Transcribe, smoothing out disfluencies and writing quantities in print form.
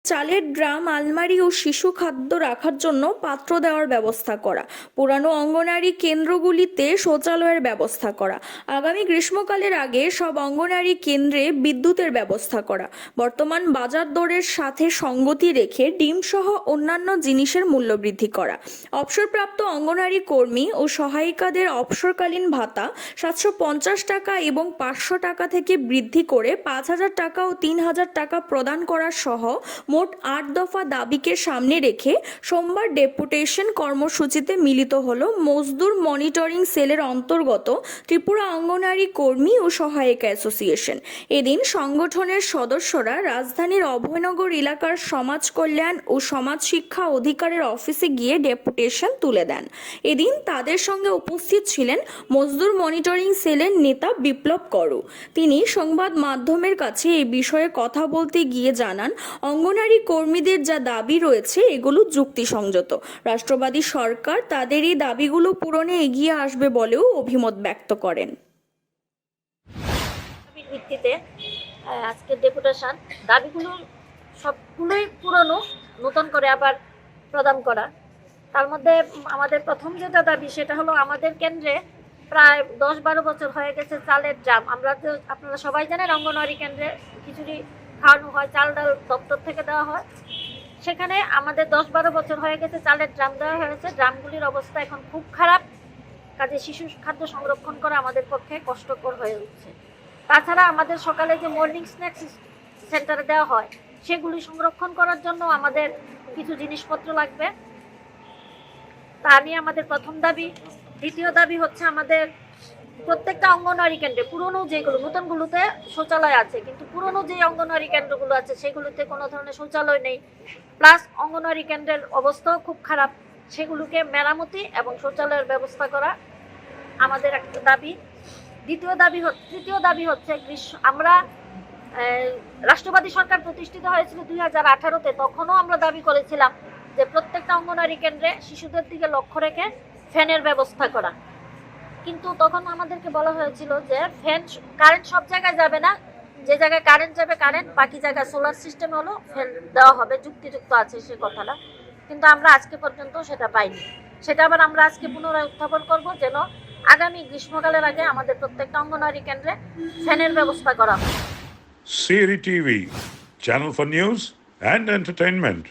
চালের ড্রাম, আলমারি ও শিশু খাদ্য রাখার জন্য পাত্র দেওয়ার ব্যবস্থা করা, পুরানো অঙ্গনারী কেন্দ্রগুলিতে শৌচালয়ের ব্যবস্থা করা, আগামী গ্রীষ্মকালের আগে সব অঙ্গনারী কেন্দ্রে বিদ্যুতের ব্যবস্থা করা, বর্তমান বাজার দরের সাথে সঙ্গতি রেখে ডিম সহ অন্যান্য জিনিসের মূল্য বৃদ্ধি করা, অবসরপ্রাপ্ত অঙ্গনারী কর্মী ও সহায়িকাদের অবসরকালীন ভাতা 750 টাকা এবং 500 টাকা থেকে বৃদ্ধি করে 5000 টাকা ও 3000 টাকা প্রদান করা সহ মোট 8 দফা দাবিকে সামনে রেখে সোমবার ডেপুটেশন কর্মসূচিতে মিলিত হল মজদুর মনিটরিং সেলের অন্তর্গত ত্রিপুরা অঙ্গনারী কর্মী ও সহায়িকা অ্যাসোসিয়েশন। এদিন সংগঠনের সদস্যরা রাজধানীর অভয়নগর এলাকার সমাজ কল্যাণ ও সমাজ শিক্ষা অধিকারের অফিসে গিয়ে ডেপুটেশন তুলে দেন। এদিন তাদের সঙ্গে উপস্থিত ছিলেন মজদুর মনিটরিং সেলের নেতা বিপ্লব করু। তিনি সংবাদ মাধ্যমের কাছে এই বিষয়ে কথা বলতে গিয়ে জানান, অঙ্গনারী কর্মীদের যা দাবি রয়েছে এগুলো যুক্তিসঙ্গত। রাষ্ট্রবাদী সরকার তাদের এই দাবিগুলো পূরণে এগিয়ে আসবে বলেও অভিমত ব্যক্ত করেন। ভিত্তিতে আজকে ডেপুটেশন দাবিগুলো সবগুলোই পুরনো, নতুন করে আবার প্রদান করা। তার মধ্যে আমাদের প্রথম যেটা দাবি সেটা হলো, আমাদের কেন্দ্রে প্রায় 10-12 বছর হয়ে গেছে চালের ড্রাম। আপনারা সবাই জানেন অঙ্গনওয়াড়ি কেন্দ্রে খিচুড়ি খাওয়ানো হয়, চাল ডাল দপ্তর থেকে দেওয়া হয়। সেখানে আমাদের 10-12 বছর হয়ে গেছে চালের ড্রাম দেওয়া হয়েছে। ড্রামগুলির অবস্থা এখন খুব খারাপ, কাজে শিশু খাদ্য সংরক্ষণ করা আমাদের পক্ষে কষ্টকর হয়ে উঠছে। তাছাড়া আমাদের সকালে যে মর্নিং স্ন্যাক্স সেন্টারে দেওয়া হয় সেগুলি সংরক্ষণ করার জন্য আমাদের কিছু জিনিসপত্র লাগবে, তা নিয়ে আমাদের প্রথম দাবি। দ্বিতীয় দাবি হচ্ছে, আমাদের প্রত্যেকটা অঙ্গনওয়াড়ি কেন্দ্রে পুরনো যেগুলো, নতুনগুলোতে শৌচালয় আছে, কিন্তু পুরনো যে অঙ্গনওয়াড়ি কেন্দ্রগুলো আছে সেগুলোতে কোনো ধরনের শৌচালয় নেই, প্লাস অঙ্গনওয়াড়ি কেন্দ্রের অবস্থাও খুব খারাপ। সেগুলোকে মেরামতি এবং শৌচালয়ের ব্যবস্থা করা আমাদের একটা দাবি। তৃতীয় দাবি হচ্ছে আমরা রাষ্ট্রবাদী সরকার প্রতিষ্ঠিত হয়েছিল 2018-তে। তখনও আমরা দাবি করেছিলাম যে প্রত্যেকটা অঙ্গনওয়াড়ি কেন্দ্রে শিশুদের দিকে লক্ষ্য রেখে ফ্যানের ব্যবস্থা করা, কিন্তু তখন আমাদেরকে বলা হয়েছিল যে কারেন্ট সব জায়গায় যাবে না, যে জায়গায় কারেন্ট যাবে কারেন্ট, বাকি জায়গায় সোলার সিস্টেম হলো ফ্যান দেওয়া হবে। যুক্তিযুক্ত আছে সে কথাটা, কিন্তু আমরা আজকে পর্যন্ত সেটা পাইনি। সেটা আবার আমরা আজকে পুনরায় উত্থাপন করব, যেন আগামী গ্রীষ্মকালের আগে আমাদের প্রত্যেকটা অঙ্গনওয়াড়ি কেন্দ্রে ফ্যানের ব্যবস্থা করা হয়। CRI TV, channel for news and entertainment.